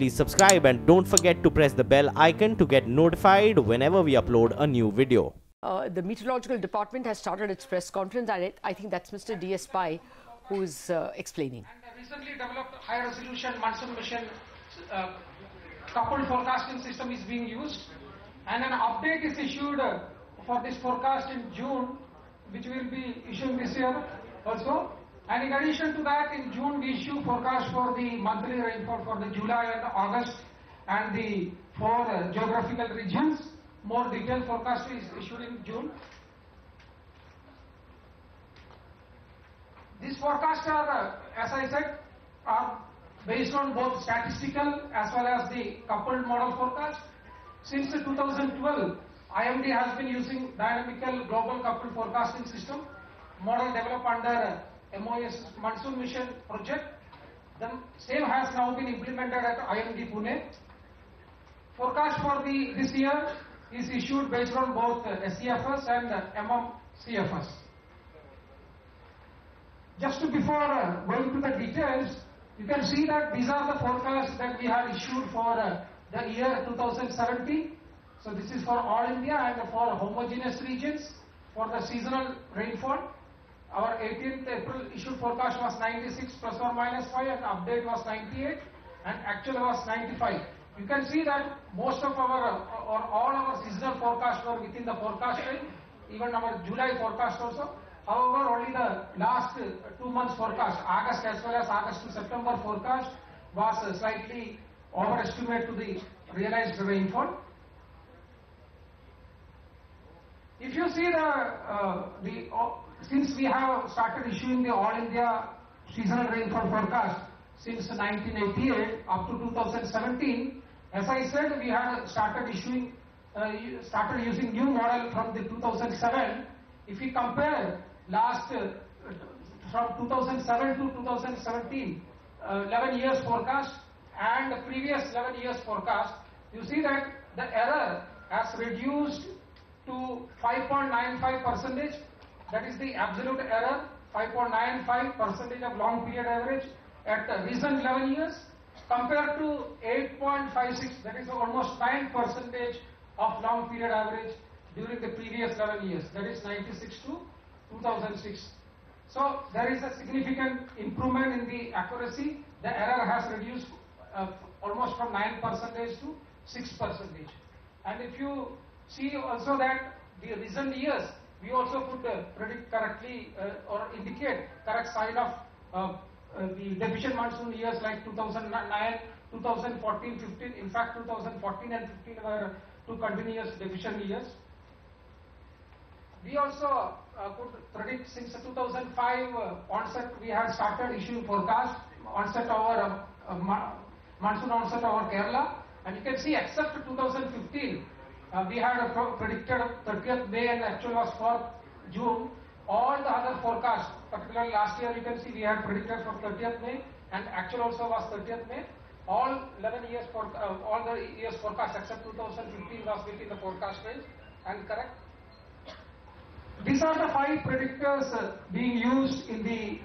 please subscribe and don't forget to press the bell icon to get notified whenever we upload a new video. The Meteorological Department has started its press conference, and I think that's Mr. D.S. Pai who is explaining. And recently developed high resolution monsoon mission coupled forecasting system is being used, and an update is issued for this forecast in June, which will be issued this year also. And in addition to that, in June we issue forecast for the monthly rainfall for the July and August and the four geographical regions. More detailed forecast is issued in June. These forecasts are, as I said, are based on both statistical as well as the coupled model forecast. Since 2012, IMD has been using dynamical global coupled forecasting system, model developed under MOS Monsoon Mission project. The same has now been implemented at IMD Pune. Forecast for this year is issued based on both SCFS and MMCFS. Just before going to the details, you can see that these are the forecasts that we have issued for the year 2017. So this is for all India and for homogeneous regions for the seasonal rainfall. Our 18th April issued forecast was 96 plus or minus 5 and update was 98 and actual was 95. You can see that most of our or all our seasonal forecasts were within the forecast range, even our July forecast also. However, only the last 2 months forecast, August as well as August to September forecast was slightly overestimate to the realized rainfall. If you see since we have started issuing the All India seasonal rainfall forecast since 1988 up to 2017, as I said, we had started issuing, started using new model from the 2007. If we compare last from 2007 to 2017, 11 years forecast and the previous 11 years forecast, you see that the error has reduced to 5.95%. That is the absolute error, 5.95% of long period average at the recent 11 years compared to 8.56, that is almost 9% of long period average during the previous 11 years, that is 96 to 2006. So there is a significant improvement in the accuracy. The error has reduced almost from 9% to 6%. And if you see also that the recent years, we also could predict correctly or indicate correct sign of the deficient monsoon years like 2009, 2014, 15. In fact, 2014 and 15 were two continuous deficient years. We also could predict since 2005 onset, we had started issuing forecast onset over monsoon onset over Kerala, and you can see except 2015. We had predicted 30th May and actual was 4th June. All the other forecasts, particularly last year, you can see we had predicted for 30th May and actual also was 30th May. All 11 years for all the years forecast except 2015 was within the forecast range and correct. These are the 5 predictors being used in the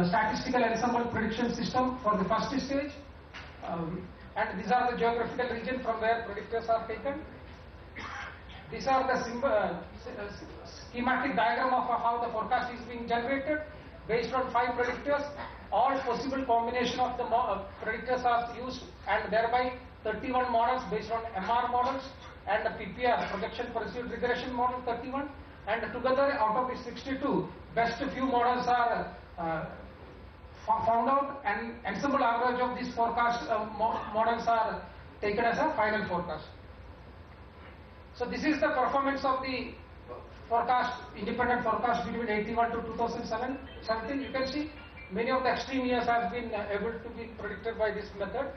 statistical ensemble prediction system for the first stage. And these are the geographical region from where predictors are taken. These are the schematic diagram of how the forecast is being generated based on 5 predictors. All possible combination of the predictors are used, and thereby 31 models based on MR models and the PPR projection pursuit regression model 31, and together out of the 62 best few models are found out, and ensemble average of these forecast models are taken as a final forecast. So this is the performance of the forecast, independent forecast between 81 to 2017. You can see many of the extreme years have been able to be predicted by this method.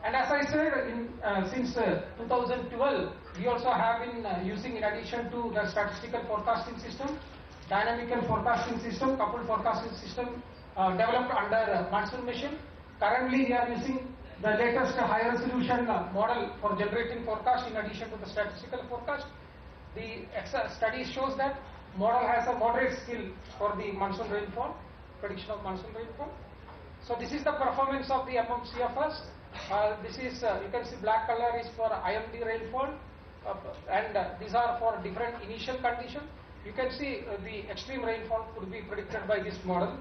And as I said, since 2012, we also have been using, in addition to the statistical forecasting system, dynamical forecasting system, coupled forecasting system developed under Monsoon Mission. Currently, we are using the latest high resolution model for generating forecast in addition to the statistical forecast. The study shows that model has a moderate skill for the monsoon rainfall, prediction of monsoon rainfall. So this is the performance of the MMCFS. This is, you can see black color is for IMD rainfall, and these are for different initial conditions. You can see the extreme rainfall could be predicted by this model.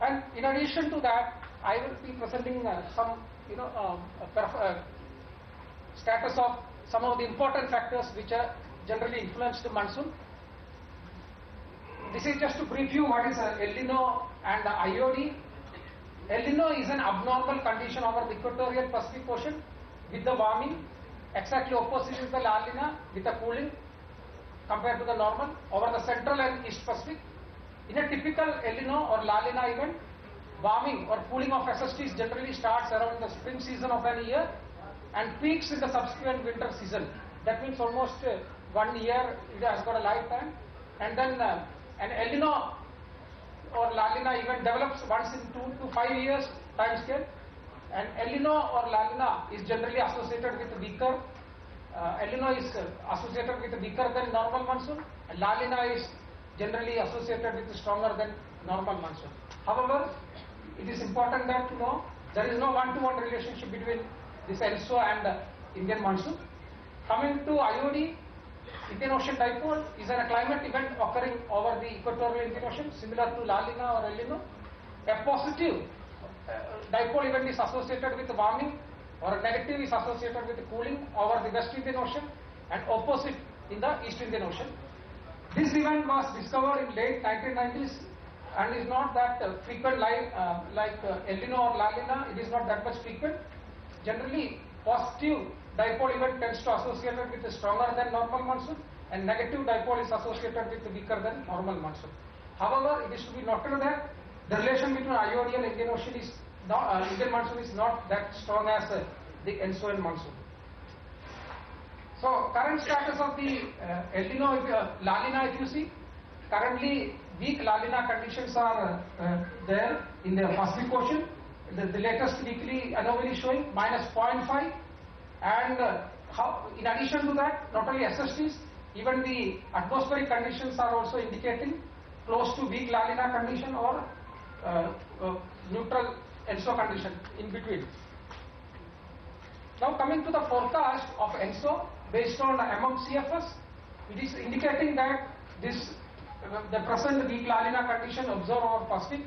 And in addition to that, I will be presenting some, status of some of the important factors which are generally influence the monsoon. This is just to brief you what is El Nino and IOD. El Nino is an abnormal condition over the equatorial Pacific Ocean with the warming. Exactly opposite is the La Nina with the cooling compared to the normal over the central and east Pacific. In a typical El Nino or La Nina event, warming or cooling of SSTs generally starts around the spring season of an year and peaks in the subsequent winter season. That means almost 1 year it has got a lifetime, and then an El Nino or La Nina event develops once in 2 to 5 years time scale. And El Nino or La Nina is generally associated with weaker. El Nino is associated with weaker than normal monsoon, and La Nina is generally associated with stronger than normal monsoon. However, it is important that there is no one-to-one relationship between this ENSO and Indian monsoon. Coming to IOD, Indian Ocean Dipole is a climate event occurring over the equatorial Indian Ocean, similar to La Nina or El Nino. A positive dipole event is associated with warming, or a negative is associated with cooling over the West Indian Ocean, and opposite in the East Indian Ocean. This event was discovered in late 1990s and is not that frequent like El Nino or La Nina. It is not that much frequent. Generally, positive dipole event tends to associate with a stronger than normal monsoon, and negative dipole is associated with weaker than normal monsoon. However, it is to be noted that the relation between IOD and Indian Ocean is not, Indian monsoon is not that strong as the ENSO and monsoon. So, current status of the El Nino, La Nina, if you see, currently weak La Nina conditions are there in the Pacific Ocean. The latest weekly anomaly showing -0.5, and in addition to that, not only SSTs, even the atmospheric conditions are also indicating close to weak La Nina condition or neutral ENSO condition in between. Now coming to the forecast of ENSO based on MMCFS, it is indicating that the present weak La Nina condition observed over Pacific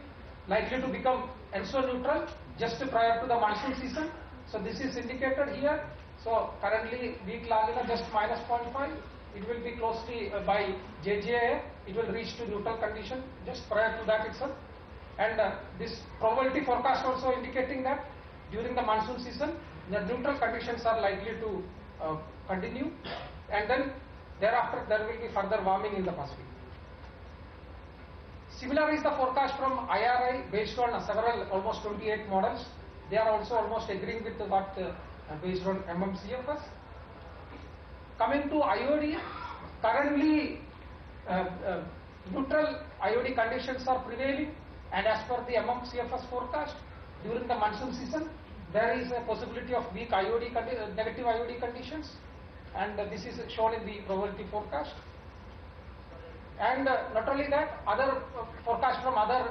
likely to become ENSO neutral just prior to the monsoon season. So this is indicated here. So currently weak La Nina just -0.5. It will be closely by JJA. It will reach to neutral condition just prior to that itself. And this probability forecast also indicating that during the monsoon season, the neutral conditions are likely to continue, and then thereafter there will be further warming in the Pacific. Similar is the forecast from IRI based on several, almost 28 models. They are also almost agreeing with what based on MMCFS. Coming to IOD, currently neutral IOD conditions are prevailing, and as per the MMCFS forecast, during the monsoon season, there is a possibility of weak IOD, negative IOD conditions, and this is shown in the probability forecast. And not only that, other forecasts from other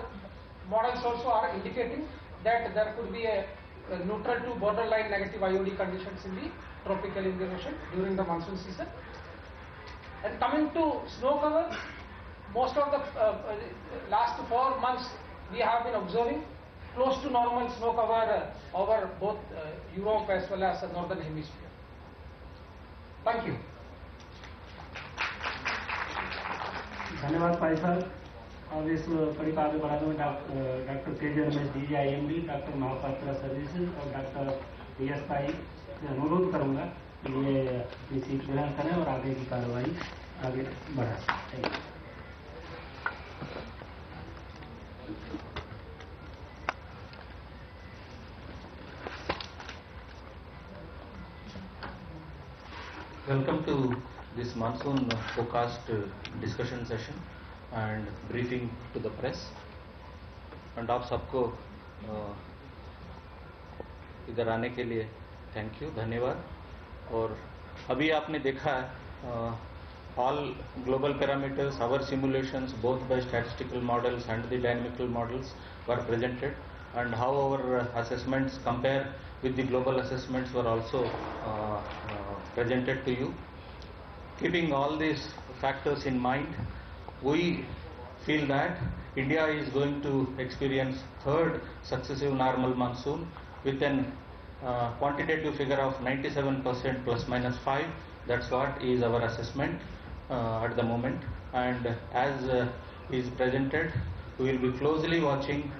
models also are indicating that there could be a neutral to borderline negative IOD conditions in the tropical Indian Ocean during the monsoon season. And coming to snow cover, most of the last 4 months we have been observing close to normal snow cover over both Europe as well as the northern hemisphere. Thank you. धन्यवाद भाई साहब। अब इस कड़ी को आगे बढ़ाते हुए doctor KJ DGIMD, doctor Mahapatra services और डॉक्टर DS पाई से अनुरोध करूंगा कि ये अपनी सीट ग्रहण करें और आगे की कार्रवाई आगे बढ़ाएं। Welcome to this monsoon forecast discussion session and briefing to the press. And आप सबको इधर आने के लिए थैंक यू, धन्यवाद। और अभी आपने देखा all global parameters, our simulations both by statistical models and the dynamical models were presented, and how our assessments compare with the global assessments were also presented to you. Keeping all these factors in mind, we feel that India is going to experience third successive normal monsoon with an quantitative figure of 97% plus minus 5. That's what is our assessment at the moment, and as is presented, we will be closely watching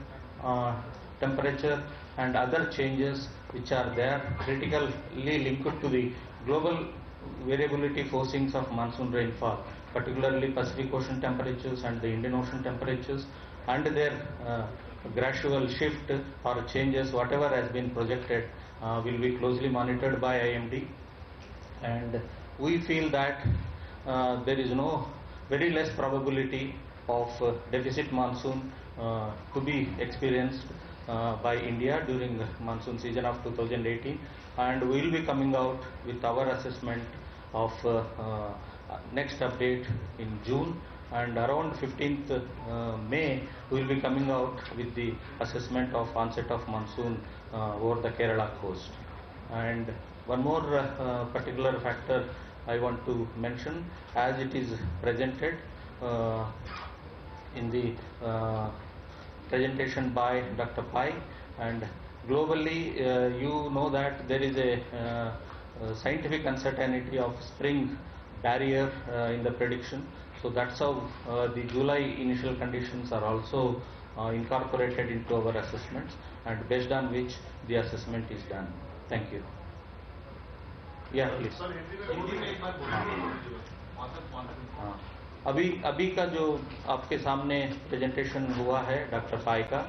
temperature and other changes which are there critically linked to the global variability forcings of monsoon rainfall, particularly Pacific Ocean temperatures and the Indian Ocean temperatures, and their gradual shift or changes, whatever has been projected, will be closely monitored by IMD. And we feel that there is very less probability of deficit monsoon to be experienced by India during the monsoon season of 2018, and we will be coming out with our assessment of next update in June, and around 15th May we will be coming out with the assessment of onset of monsoon over the Kerala coast. And one more particular factor I want to mention, as it is presented in the presentation by Dr. Pai, and globally you know that there is a scientific uncertainty of spring barrier in the prediction. So that's how the July initial conditions are also incorporated into our assessments, and based on which the assessment is done. Thank you. Yeah, please. अभी का जो आपके सामने presentation हुआ है doctor पाई का,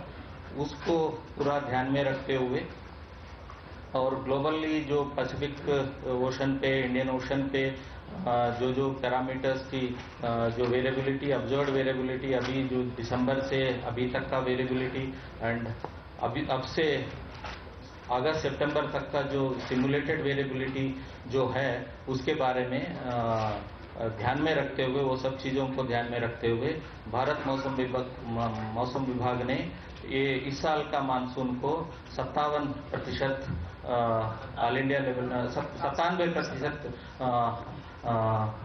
उसको पूरा ध्यान में रखते हुए और ग्लोबली जो पैसिफिक ओशन पे, इंडियन ओशन पे जो पैरामीटर्स की जो वेरिएबिलिटी, ऑब्जर्व्ड वेरिएबिलिटी अभी जो दिसंबर से अभी तक का वेरिएबिलिटी, एंड अभी अब से अगस्त सितंबर तक का जो सिमुलेटेड वेरिएबिलिटी जो है, उसके बारे में ध्यान में रखते हुए, वो सब चीज़ों को ध्यान में रखते हुए भारत मौसम विभाग ने ये इस साल का मानसून को 57% all India level 97%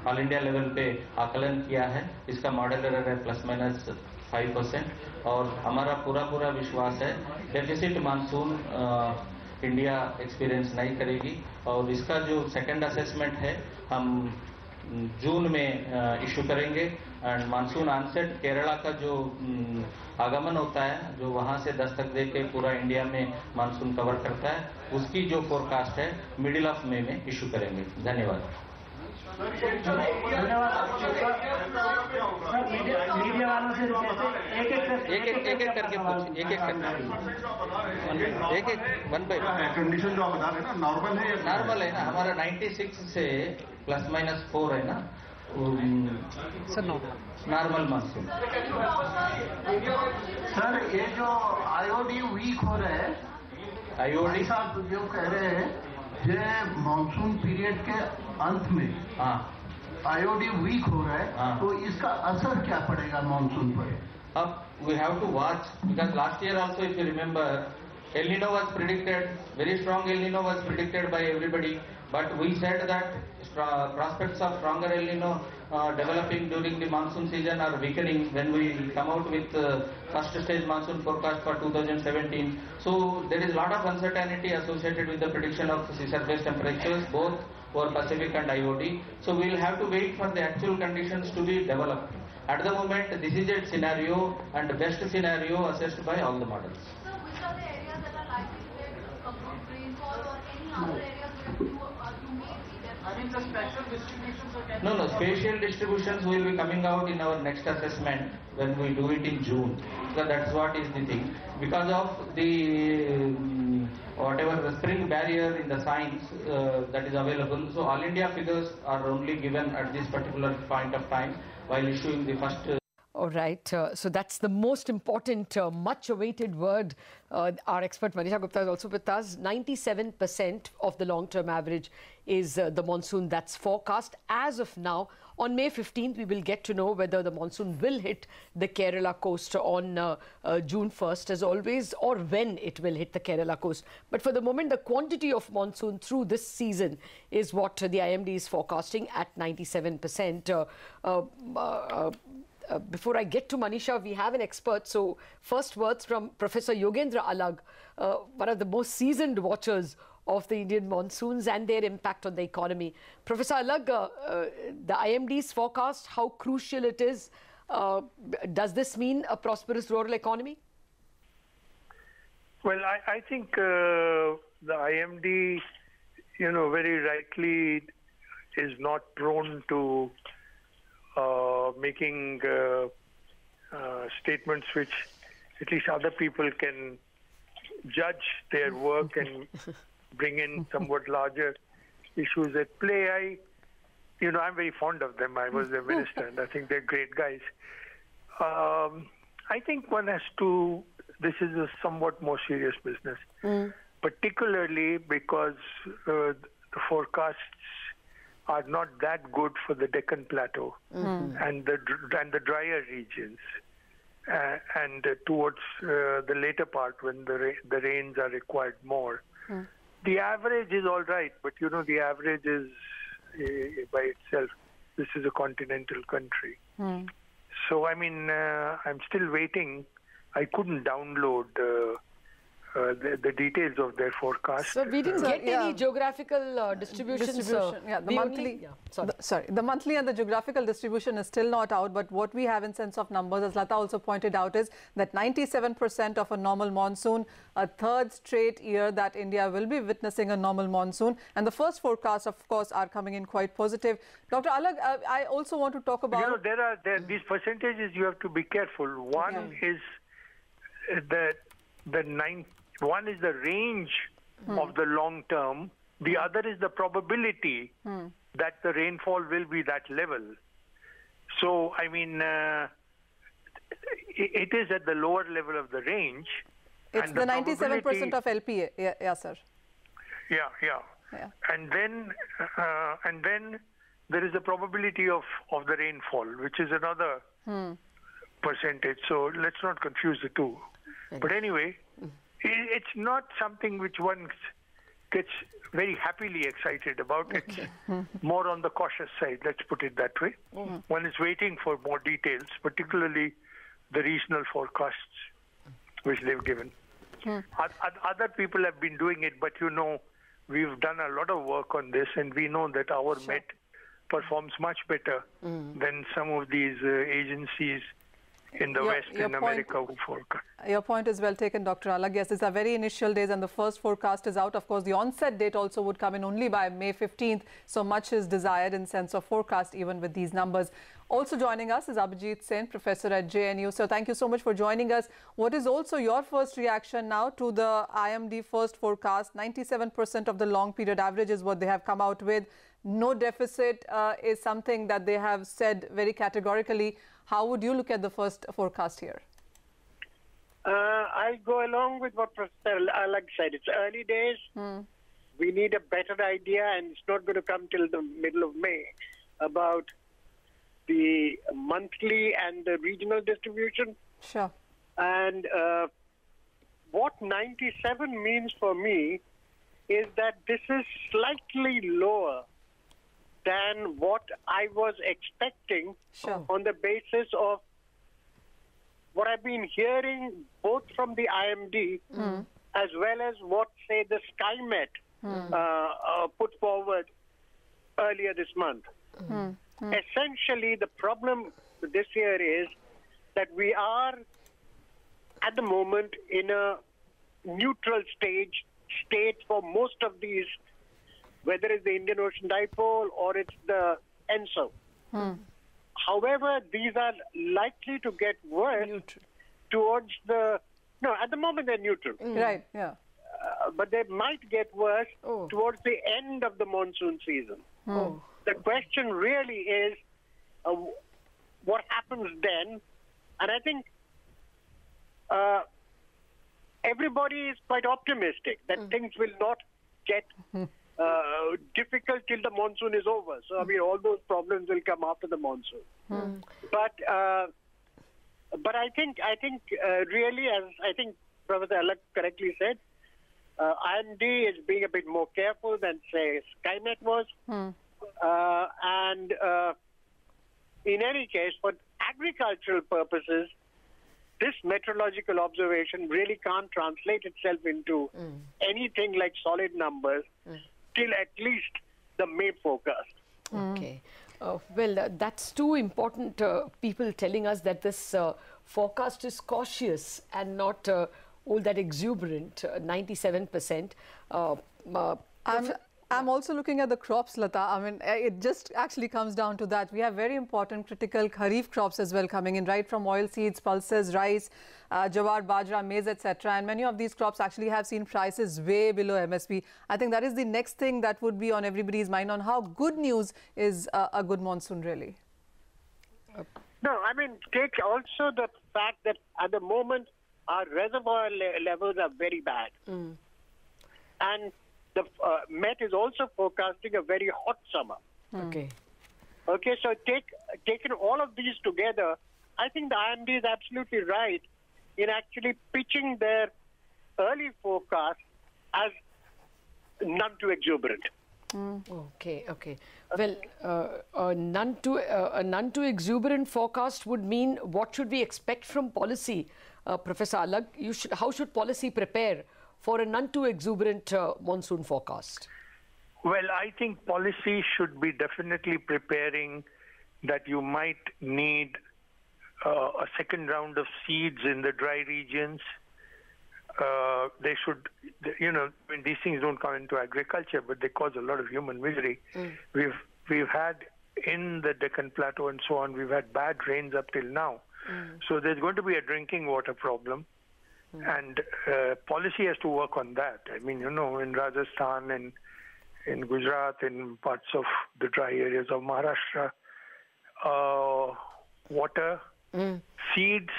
all India level पे आकलन किया है। इसका मॉडल एरर है ±5%, और हमारा पूरा विश्वास है डेफिसिट मानसून इंडिया एक्सपीरियंस नहीं करेगी। और इसका जो सेकंड असेसमेंट है हम जून में इशू करेंगे, एंड मानसून ऑनसेट केरला का जो आगमन होता है, जो वहां से दस्तक दे के पूरा इंडिया में मानसून कवर करता है, उसकी जो फोरकास्ट है मिडिल ऑफ मई में इशू करेंगे। धन्यवाद। मीडिया वालों से एक एक करके पूछिए, एक वन बाय कंडीशन जो आप बता रहे हैं ना, नॉर्मल है? नॉर्मल है ना, हमारा 96 से ±4 है ना सर, नॉर्मल मानसून। सर ये जो आईओडी वीक हो रहे हैं, आईओडी साहब जो कह रहे हैं ये मानसून पीरियड के अंत में आईओडी वीक हो रहा है, तो इसका असर क्या पड़ेगा मानसून पर? अब we have to watch, because last year also if you remember El Nino was predicted, very strong El Nino was predicted by everybody, but we said that prospects of stronger El Nino developing during the monsoon season are weakening when we come out with first stage monsoon forecast for 2017. So there is a lot of uncertainty associated with the prediction of sea surface temperatures, both for Pacific and IOD. So we will have to wait for the actual conditions to be developed. At the moment, this is a scenario and the best scenario assessed by all the models. So which are the areas that are likely to get complete rainfall, or any other areas where you may see them? I mean the special distributions are No, spatial distributions will be coming out in our next assessment when we do it in June. So that's what is the thing. Because of the whatever the spring barrier in the science that is available, so all India figures are only given at this particular point of time while issuing the first. All right. So that's the most important, much awaited word. Our expert Manisha Gupta is also with us. 97% of the long-term average is the monsoon that's forecast as of now On May 15th, we will get to know whether the monsoon will hit the Kerala coast on June 1st, as always, or when it will hit the Kerala coast. But for the moment, the quantity of monsoon through this season is what the IMD is forecasting at 97%. Before I get to Manisha, we have an expert. So first words from Professor Yogendra Alag, one of the most seasoned watchers of the Indian monsoons and their impact on the economy. Professor Alag, the IMD's forecast, how crucial it is. Does this mean a prosperous rural economy? Well, I think the IMD, very rightly is not prone to making statements which at least other people can judge their work and bring in somewhat larger issues at play. I'm very fond of them. I was their minister, and I think they're great guys. I think one has to, this is a somewhat more serious business, particularly because the forecasts are not that good for the Deccan Plateau and the drier regions. And towards the later part, when the rains are required more. The average is all right, but the average is by itself. This is a continental country. So, I'm still waiting. I couldn't download the details of their forecast. So we didn't get any geographical distribution. Yeah, the monthly and the geographical distribution is still not out, but what we have in sense of numbers, as Lata also pointed out, is that 97% of a normal monsoon, a third straight year that India will be witnessing a normal monsoon, and the first forecasts, of course, are coming in quite positive. Dr. Alag, I also want to talk about... there are these percentages you have to be careful. One is one is the range of the long term. The other is the probability that the rainfall will be that level. So, it is at the lower level of the range. It's the 97% of LPA. Yeah, sir. Yeah. And then there is a probability of the rainfall, which is another percentage. So let's not confuse the two. But anyway, it's not something which one gets very happily excited about. It's more on the cautious side, let's put it that way. One is waiting for more details, particularly the regional forecasts which they've given. Other people have been doing it, but we've done a lot of work on this, and we know that our Met performs much better than some of these agencies in the West, in America, who forecast. Your point is well taken, Dr. Alag. Yes, these are very initial days and the first forecast is out. Of course, the onset date also would come in only by May 15th. So much is desired in sense of forecast, even with these numbers. Also joining us is Abhijit Sen, professor at JNU. So thank you so much for joining us. What is also your first reaction now to the IMD first forecast? 97% of the long period average is what they have come out with. No deficit is something that they have said very categorically. How would you look at the first forecast here? I go along with what Professor Alag said. It's early days. We need a better idea, and it's not going to come till the middle of May, about the monthly and the regional distribution. Sure. And what 97 means for me is that this is slightly lower than what I was expecting on the basis of what I've been hearing both from the IMD as well as what, say, the SkyMet put forward earlier this month. Essentially, the problem this year is that we are, at the moment, in a neutral state for most of these, whether it's the Indian Ocean Dipole or it's the ENSO. However, these are likely to get worse towards the... No, at the moment they're neutral. Right, yeah. But they might get worse towards the end of the monsoon season. The question really is what happens then? And I think everybody is quite optimistic that things will not get difficult till the monsoon is over. So, I mean, all those problems will come after the monsoon. But I think really, as I think Professor Alak correctly said, IMD is being a bit more careful than, say, Skymet was. And in any case, for agricultural purposes, this meteorological observation really can't translate itself into anything like solid numbers till at least the May forecast. Okay. Well, that's two important people telling us that this forecast is cautious and not all that exuberant, 97%. I'm also looking at the crops, Lata. I mean, it just actually comes down to that. We have very important critical kharif crops as well coming in, right from oilseeds, pulses, rice, jawar, bajra, maize, etc. And many of these crops actually have seen prices way below MSP. I think that is the next thing that would be on everybody's mind on how good news is a good monsoon, really. No, I mean, take also the fact that at the moment our reservoir levels are very bad. And the Met is also forecasting a very hot summer. Okay, so taking all of these together, I think the IMD is absolutely right in actually pitching their early forecast as none too exuberant. Okay. Well, a none too exuberant forecast would mean what should we expect from policy, Professor Alak? How should policy prepare for a none too exuberant monsoon forecast? Well, I think policy should be definitely preparing that you might need a second round of seeds in the dry regions. They should, I mean, these things don't come into agriculture, but they cause a lot of human misery. We've had in the Deccan Plateau and so on, we've had bad rains up till now. So there's going to be a drinking water problem. And policy has to work on that. I mean, in Rajasthan and in Gujarat, in parts of the dry areas of Maharashtra, water, seeds,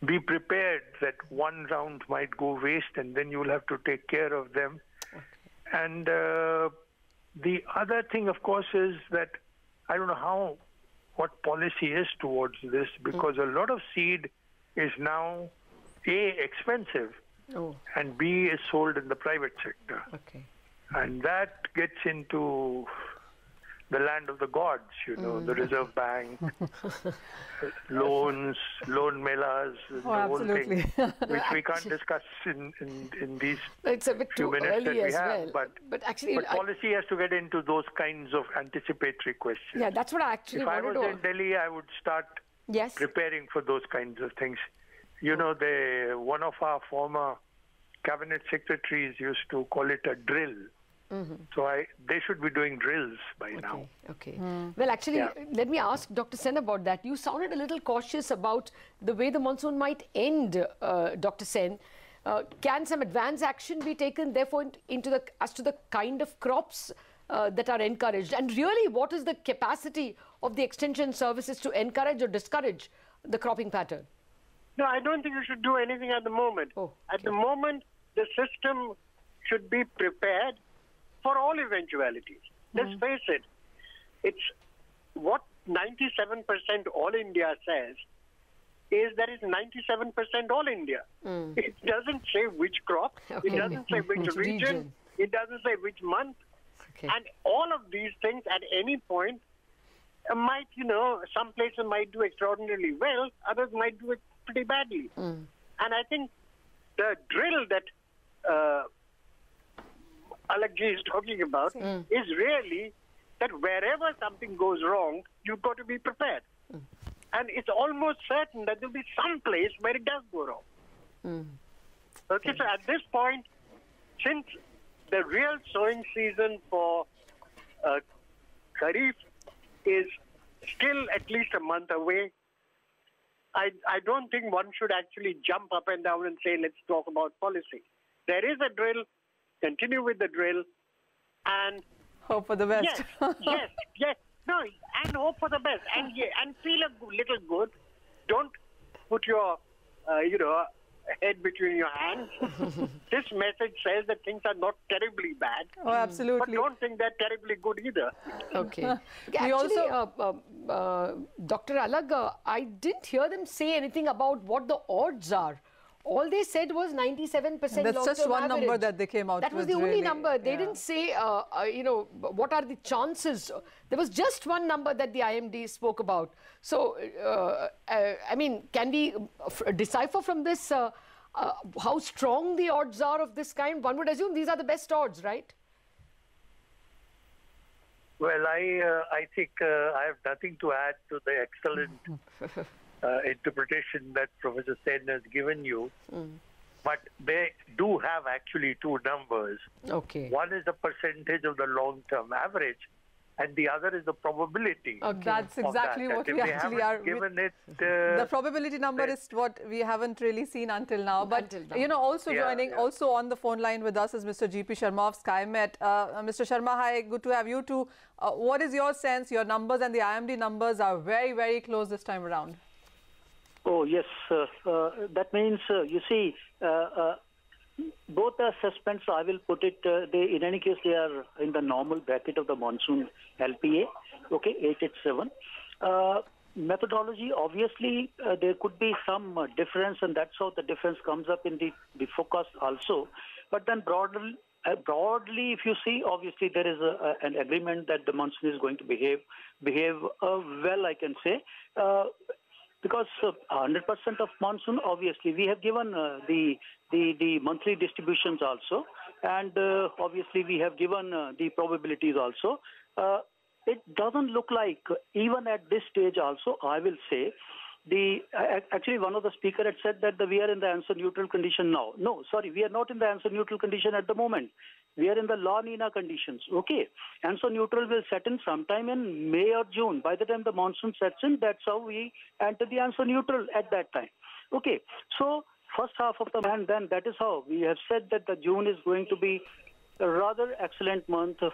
be prepared that one round might go waste and then you will have to take care of them. And the other thing, of course, is that I don't know what policy is towards this, because a lot of seed is now A, expensive, and B, is sold in the private sector. And that gets into the land of the gods, the Reserve Bank, loans, loan melas, the whole thing, which we can't discuss in these few minutes that we have. But policy has to get into those kinds of anticipatory questions. Yeah, that's what I actually wanted to... If I was in Delhi, I would start preparing for those kinds of things. One of our former cabinet secretaries used to call it a drill. So they should be doing drills by now. Well, actually, let me ask Dr. Sen about that. You sounded a little cautious about the way the monsoon might end, Dr. Sen. Can some advance action be taken, therefore, as to the kind of crops that are encouraged? And really, what is the capacity of the extension services to encourage or discourage the cropping pattern? No, I don't think you should do anything at the moment. At the moment, the system should be prepared for all eventualities. Let's face it, it's what 97% All India says is that it's 97% All India. It doesn't say which crop, it doesn't say which region, it doesn't say which month. And all of these things at any point might, some places might do extraordinarily well, others might do it pretty badly. And I think the drill that Alakji is talking about is really that wherever something goes wrong, you've got to be prepared. And it's almost certain that there'll be some place where it does go wrong. So at this point, since the real sowing season for Kharif is still at least a month away, I don't think one should actually jump up and down and say, let's talk about policy. There is a drill. Continue with the drill, and hope for the best. Yes. No, and hope for the best, and feel a little good. Don't put your, head between your hands. This message says that things are not terribly bad. Oh, absolutely. But don't think they're terribly good either. Okay. Actually, Dr. Alag, I didn't hear them say anything about what the odds are. All they said was 97% That's just one average. number that they came out with. That was the only number. They didn't say, you know, what are the chances. There was just one number that the IMD spoke about. So, I mean, can we decipher from this how strong the odds are of this kind? One would assume these are the best odds, right? Well, I think I have nothing to add to the excellent interpretation that Professor Sen has given you. But they do have actually two numbers. Okay. One is the percentage of the long-term average, and the other is the probability. Okay. That's exactly what we actually are given it. The probability number is what we haven't really seen until now. But you know, also joining, also on the phone line with us is Mr. GP Sharma of SkyMet. Mr. Sharma, hi, good to have you too. What is your sense? Your numbers and the IMD numbers are very, very close this time around. Oh, yes. That means, you see, both the assessments, I will put it, in any case, they are in the normal bracket of the monsoon LPA, okay, 887. Methodology, obviously, there could be some difference, and that's how the difference comes up in the forecast also. But then broadly, if you see, obviously, there is an agreement that the monsoon is going to behave well, I can say. Because 100% of monsoon, obviously, we have given the monthly distributions also, and obviously we have given the probabilities also. It doesn't look like, even at this stage also, I will say, actually one of the speakers had said that we are in the answer neutral condition now. No, sorry, we are not in the answer neutral condition at the moment. We are in the La Nina conditions, okay? Answer neutral will set in sometime in May or June. By the time the monsoon sets in, that's how we enter the answer neutral at that time. Okay, so first half of the month, then that is how we have said that the June is going to be a rather excellent month to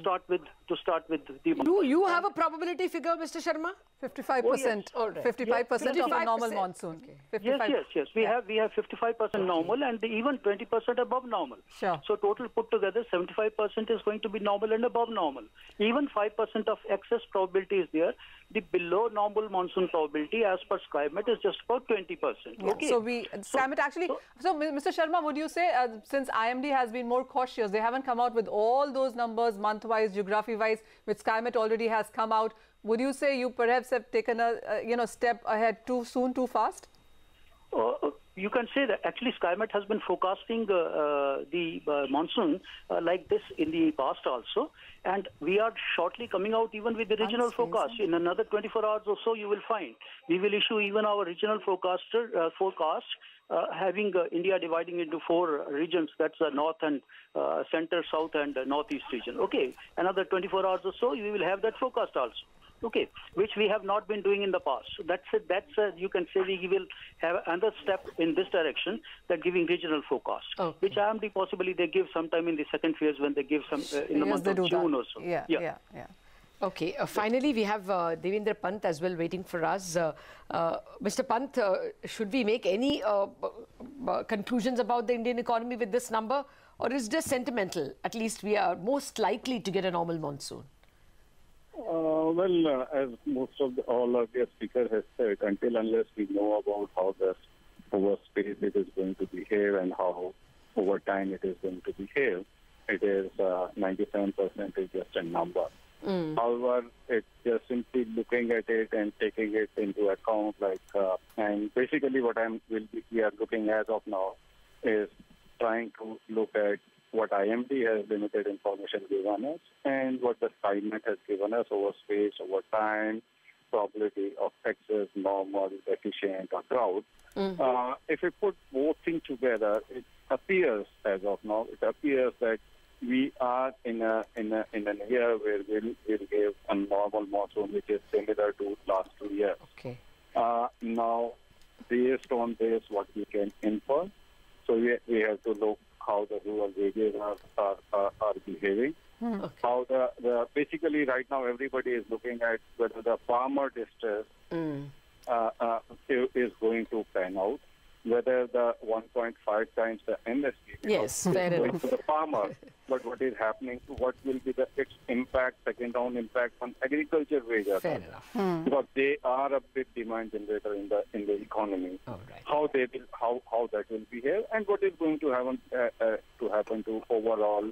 start with the month. You have a probability figure, Mr. Sharma? 55%. Oh, yes. 55% of a normal monsoon. Okay. Yes. We have 55% normal and even 20% above normal. Sure. So total put together, 75% is going to be normal and above normal. Even 5% of excess probability is there. The below normal monsoon probability, as per SkyMet, is just about 20%. Okay. So SkyMet actually. So Mr. Sharma, would you say since IMD has been more cautious, they haven't come out with all those numbers month-wise, geography-wise, which SkyMet already has come out? Would you say you perhaps have taken a step ahead too soon, too fast? You can say that actually SkyMet has been forecasting the monsoon like this in the past also, and we are shortly coming out even with the regional forecast. In another 24 hours or so, you will find we will issue even our regional forecast, having India dividing into 4 regions. That's the north and center, south, and northeast region. Okay, another 24 hours or so, we will have that forecast also. Okay, which we have not been doing in the past. So that's it. You can say we will have another step in this direction, that giving regional forecast, which IMD possibly they give sometime in the second phase when they give some in the month of June or so. Yeah. Okay, finally we have Devendra Pant as well waiting for us. Mr. Pant, should we make any conclusions about the Indian economy with this number, or is it just sentimental? At least we are most likely to get a normal monsoon. Well, as all of the speaker has said, unless we know about how the over space it is going to behave and how over time it is going to behave, it is 97% is just a number. However, it's just simply looking at it and taking it into account, and basically what we are looking as of now is trying to look at what IMD has limited information given us and what the SkyMet has given us over space, over time, probability of excess, normal, deficient, or drought. If we put both things together, it appears as of now, that we are in a year where we'll give a normal monsoon, which is similar to last 2 years. Okay. Now, based on this, what we can infer, so we have to look how the rural wages are behaving. How basically right now everybody is looking at whether the farmer distress is going to pan out. whether the 1.5 times the MSP yes, fair going enough. to the farmer, but what is happening, what will be its impact, second-round impact on agriculture wages? Fair enough. Because they are a big demand generator in the economy. All right. How that will behave, and what is going to happen to overall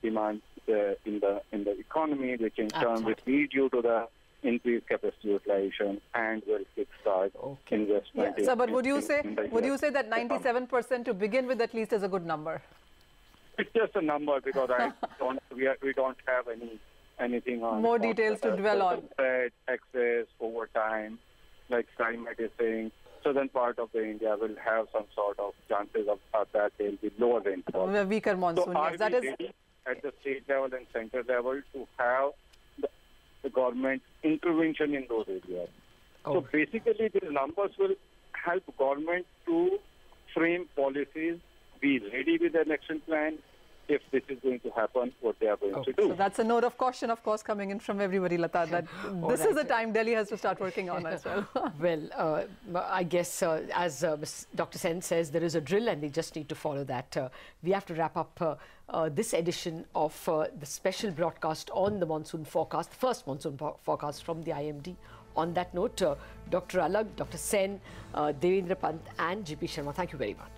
demand in the economy, which in turn will lead you to the increased capacity utilization and will kickstart investment. Yeah. So, but would you say that 97% to begin with at least is a good number? It's just a number because we don't have anything on more details to dwell on. Spread, excess, overtime, like Climate is saying. Southern part of the India will have some sort of chances of that there will be lower rainfall. A weaker monsoon. So yes, that is ready at the state level and center level to have the government intervention in those areas. So basically, these numbers will help government to frame policies, be ready with an action plan if this is going to happen, what they are going to do. So that's a note of caution, of course, coming in from everybody, Lata, that this is the time Delhi has to start working on as well. Well, I guess as Dr. Sen says, there is a drill and they just need to follow that. We have to wrap up this edition of the special broadcast on the monsoon forecast, the first monsoon forecast from the IMD. On that note, Dr. Alag, Dr. Sen, Devendra Pant and GP Sharma, thank you very much.